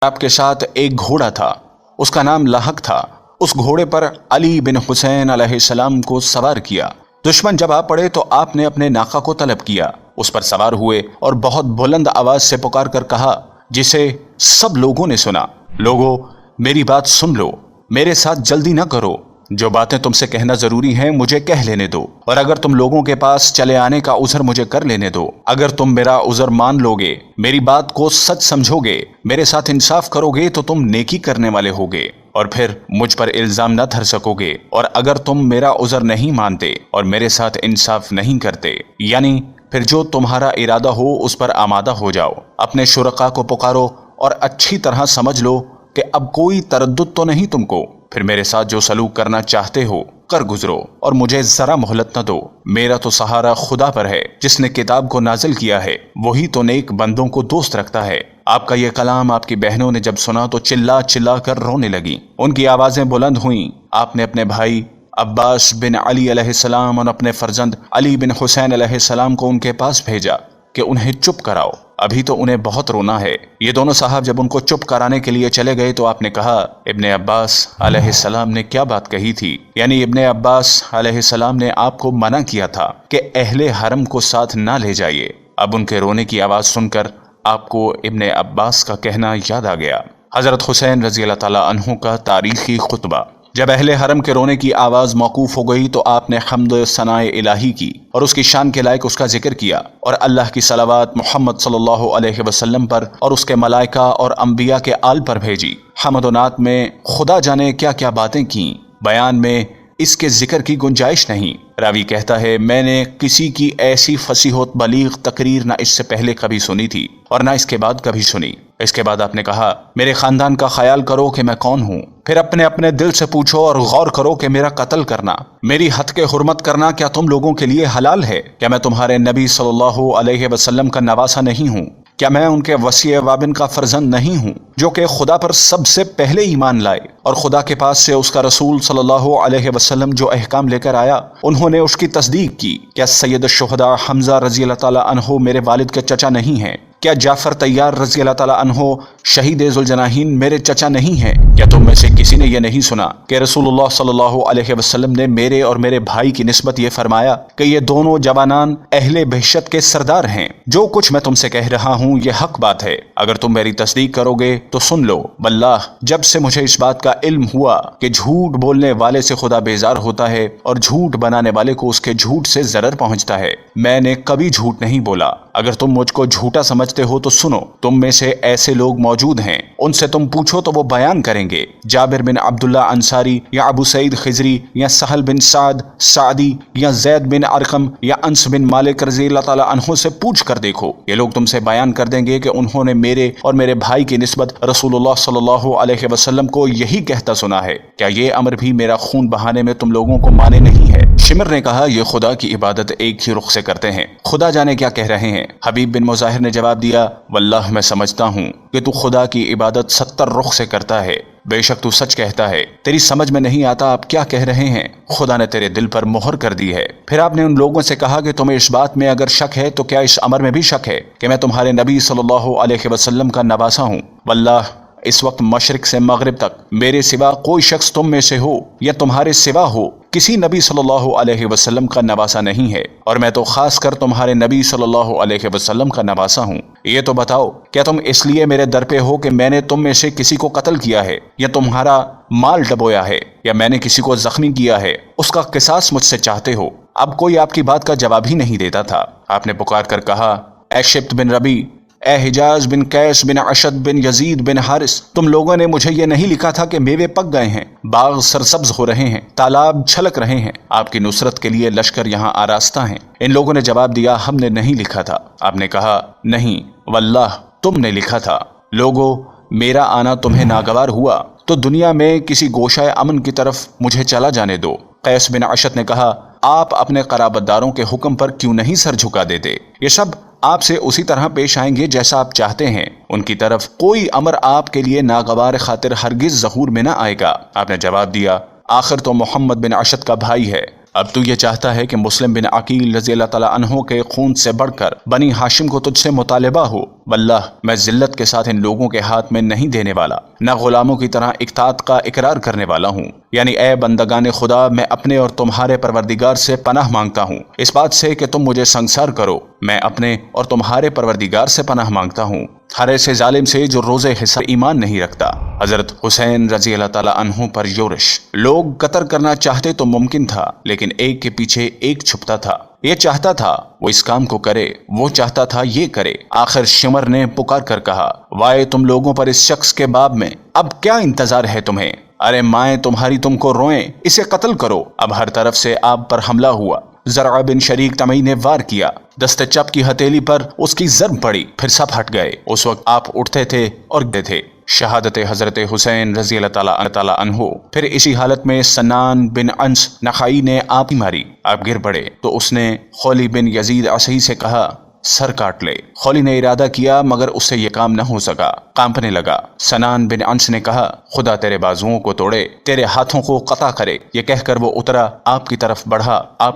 آپ کے ساتھ ایک گھوڑا تھا، اس کا نام لاحق تھا۔ اس گھوڑے پر علی بن حسین علیہ السلام کو سوار کیا۔ دشمن جب آ پڑے تو آپ نے اپنے ناقہ کو طلب کیا، اس پر سوار ہوئے اور بہت بلند آواز سے پکار کر کہا، جسے سب لوگوں نے سنا، لوگو میری بات سن لو، میرے ساتھ جلدی نہ کرو، جو باتیں تم سے کہنا ضروری ہیں مجھے کہہ لینے دو، اور اگر تم لوگوں کے پاس چلے آنے کا عذر مجھے کر لینے دو۔ اگر تم میرا عذر مان لو گے، میری بات کو سچ سمجھو گے، میرے ساتھ انصاف کرو گے تو تم نیکی کرنے والے ہوگے اور پھر مجھ پر الزام نہ دھر سکو گے، اور اگر تم میرا عذر نہیں مانتے اور میرے ساتھ انصاف نہیں کرتے، یعنی پھر جو تمہارا ارادہ ہو اس پر آمادہ ہو جاؤ، اپنے شرکا کو پکارو اور اچھی طرح سمجھ لو کہ اب کوئی تردد تو نہیں تم کو، پھر میرے ساتھ جو سلوک کرنا چاہتے ہو کر گزرو اور مجھے ذرا مہلت نہ دو۔ میرا تو سہارا خدا پر ہے جس نے کتاب کو نازل کیا ہے، وہی تو نیک بندوں کو دوست رکھتا ہے۔ آپ کا یہ کلام آپ کی بہنوں نے جب سنا تو چلا چلا کر رونے لگیں، ان کی آوازیں بلند ہوئیں۔ آپ نے اپنے بھائی عباس بن علی علیہ السلام اور اپنے فرزند علی بن حسین علیہ السلام کو ان کے پاس بھیجا کہ انہیں چپ کراؤ، ابھی تو انہیں بہت رونا ہے۔ یہ دونوں صاحب جب ان کو چپ کرانے کے لیے چلے گئے تو آپ نے کہا، ابن عباس علیہ السلام نے کیا بات کہی تھی؟ یعنی ابن عباس علیہ السلام نے آپ کو منع کیا تھا کہ اہل حرم کو ساتھ نہ لے جائیے۔ اب ان کے رونے کی آواز سن کر آپ کو ابن عباس کا کہنا یاد آ گیا۔ حضرت حسین رضی اللہ تعالیٰ عنہ کا تاریخی خطبہ۔ جب اہل حرم کے رونے کی آواز موقوف ہو گئی تو آپ نے حمد و ثناء الہی کی اور اس کی شان کے لائق اس کا ذکر کیا اور اللہ کی صلوات محمد صلی اللہ علیہ وسلم پر اور اس کے ملائکہ اور انبیاء کے آل پر بھیجی۔ حمد و نعت میں خدا جانے کیا کیا باتیں کیں، بیان میں اس کے ذکر کی گنجائش نہیں۔ راوی کہتا ہے، میں نے کسی کی ایسی فصیح و بلیغ تقریر نہ اس سے پہلے کبھی سنی تھی اور نہ اس کے بعد کبھی سنی۔ اس کے بعد آپ نے کہا، میرے خاندان کا خیال کرو کہ میں کون ہوں، پھر اپنے اپنے دل سے پوچھو اور غور کرو کہ میرا قتل کرنا، میری حد کے حرمت کرنا کیا تم لوگوں کے لیے حلال ہے؟ کیا میں تمہارے نبی صلی اللہ علیہ وسلم کا نواسہ نہیں ہوں؟ کیا میں ان کے وصی وابن کا فرزند نہیں ہوں جو کہ خدا پر سب سے پہلے ایمان لائے اور خدا کے پاس سے اس کا رسول صلی اللہ علیہ وسلم جو احکام لے کر آیا انہوں نے اس کی تصدیق کی؟ کیا سید الشہداء حمزہ رضی اللہ تعالیٰ عنہ میرے والد کے چچا نہیں ہیں؟ کیا جعفر طیار رضی اللہ تعالیٰ عنہ شہید ذوالجناحین میرے چچا نہیں ہیں؟ کیا تم میں سے کسی نے یہ نہیں سنا کہ رسول اللہ صلی اللہ علیہ وسلم نے میرے اور میرے بھائی کی نسبت یہ فرمایا کہ یہ دونوں جوانان اہل بہشت کے سردار ہیں؟ جو کچھ میں تم سے کہہ رہا ہوں یہ حق بات ہے، اگر تم میری تصدیق کرو گے تو سن لو۔ واللہ جب سے مجھے اس بات کا علم ہوا کہ جھوٹ بولنے والے سے خدا بیزار ہوتا ہے اور جھوٹ بنانے والے کو اس کے جھوٹ سے ضرر پہنچتا ہے، میں نے کبھی جھوٹ نہیں بولا۔ اگر تم مجھ کو جھوٹا سمجھتے ہو تو سنو، تم میں سے ایسے لوگ موجود ہیں، ان سے تم پوچھو تو وہ بیان کریں گے۔ جابر بن عبداللہ انصاری یا ابو سعید خضری یا سہل بن سعد سعدی یا زید بن ارقم یا انس بن مالک رضی اللہ تعالیٰ عنہ سے پوچھ کر دیکھو، یہ لوگ تم سے بیان کر دیں گے کہ انہوں نے میرے اور میرے بھائی کی نسبت رسول اللہ صلی اللہ علیہ وسلم کو یہی کہتا سنا ہے۔ کیا یہ امر بھی میرا خون بہانے میں تم لوگوں کو مانے نہیں ہے؟ شمر نے کہا، یہ خدا کی عبادت ایک ہی رخ سے کرتے ہیں، خدا جانے کیا کہہ رہے ہیں۔ حبیب بن مظاہر نے جواب دیا، واللہ میں سمجھتا ہوں کہ تو خدا کی عبادت 70 رخ سے کرتا ہے، بے شک تو سچ کہتا ہے، تیری سمجھ میں نہیں آتا آپ کیا کہہ رہے ہیں، خدا نے تیرے دل پر مہر کر دی ہے۔ پھر آپ نے ان لوگوں سے کہا کہ تمہیں اس بات میں اگر شک ہے تو کیا اس امر میں بھی شک ہے کہ میں تمہارے نبی صلی اللہ علیہ وسلم کا نواسہ ہوں؟ واللہ اس وقت مشرق سے مغرب تک میرے سوا کوئی شخص تم میں سے ہو یا تمہارے سوا ہو کسی نبی صلی اللہ علیہ وسلم کا نواسہ نہیں ہے، اور میں تو خاص کر تمہارے نبی صلی اللہ علیہ وسلم کا نواسہ ہوں۔ یہ تو بتاؤ، کیا تم اس لیے میرے در پہ ہو کہ میں نے تم میں سے کسی کو قتل کیا ہے یا تمہارا مال ڈبویا ہے یا میں نے کسی کو زخمی کیا ہے، اس کا قصاص مجھ سے چاہتے ہو؟ اب کوئی آپ کی بات کا جواب ہی نہیں دیتا تھا۔ آپ نے پکار کر کہا، اے شبت بن ربی، اے حجاز بن قیس بن اشد بن یزید بن حارث، تم لوگوں نے مجھے یہ نہیں لکھا تھا کہ میوے پک گئے ہیں، باغ سرسبز ہو رہے ہیں، تالاب چھلک رہے ہیں، آپ کی نصرت کے لیے لشکر یہاں آراستہ ہیں؟ ان لوگوں نے جواب دیا، ہم نے نہیں لکھا تھا۔ آپ نے کہا، نہیں واللہ تم نے لکھا تھا۔ لوگو میرا آنا تمہیں ناگوار ہوا تو دنیا میں کسی گوشہ امن کی طرف مجھے چلا جانے دو۔ قیس بن اشد نے کہا، آپ اپنے قرابت داروں کے حکم پر کیوں نہیں سر جھکا دیتے؟ یہ سب آپ سے اسی طرح پیش آئیں گے جیسا آپ چاہتے ہیں، ان کی طرف کوئی امر آپ کے لیے ناگوار خاطر ہرگز ظہور میں نہ آئے گا۔ آپ نے جواب دیا، آخر تو محمد بن اشد کا بھائی ہے، اب تو یہ چاہتا ہے کہ مسلم بن عقیل رضی اللہ تعالیٰ عنہ کے خون سے بڑھ کر بنی ہاشم کو تجھ سے مطالبہ ہو۔ واللہ میں ذلت کے ساتھ ان لوگوں کے ہاتھ میں نہیں دینے والا، نہ غلاموں کی طرح اطاعت کا اقرار کرنے والا ہوں۔ یعنی اے بندگان خدا، میں اپنے اور تمہارے پروردگار سے پناہ مانگتا ہوں اس بات سے کہ تم مجھے سنگسار کرو۔ میں اپنے اور تمہارے پروردگار سے پناہ مانگتا ہوں ہر ایسے ظالم سے جو روز حساب ایمان نہیں رکھتا۔ حضرت حسین رضی اللہ تعالیٰ عنہ پر یورش۔ لوگ قتل کرنا چاہتے تو ممکن تھا، لیکن ایک کے پیچھے ایک چھپتا تھا۔ یہ چاہتا تھا وہ اس کام کو کرے، وہ چاہتا تھا یہ کرے۔ آخر شمر نے پکار کر کہا، وائے تم لوگوں پر اس شخص کے باب میں، اب کیا انتظار ہے تمہیں؟ ارے مائیں تمہاری تم کو روئیں، اسے قتل کرو۔ اب ہر طرف سے آپ پر حملہ ہوا۔ زرع بن شریک تمی نے وار کیا، دست چپ کی ہتھیلی پر اس کی ضرب پڑی، پھر سب ہٹ گئے۔ اس وقت آپ اٹھتے تھے اور گئے تھے۔ شہادت حضرت حسین رضی اللہ تعالیٰ عنہ۔ پھر اسی حالت میں سنان بن انس نخائی نے آپ کی ماری، آپ گر پڑے تو اس نے خولی بن یزید عصی سے کہا، سر کاٹ لے۔ خولی نے ارادہ کیا مگر اس سے یہ کام نہ ہو سکا، کانپنے لگا۔ سنان بن انس نے کہا، خدا تیرے بازوؤں کو توڑے، تیرے ہاتھوں کو قطع کرے۔ یہ کہہ کر وہ اترا، آپ کی طرف بڑھا، آپ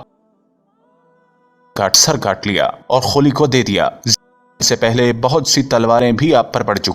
سر کاٹ لیا اور خولی کو دے دیا۔ سے پہلے بہت سی تلواریں بھی آپ پر پڑ چکی۔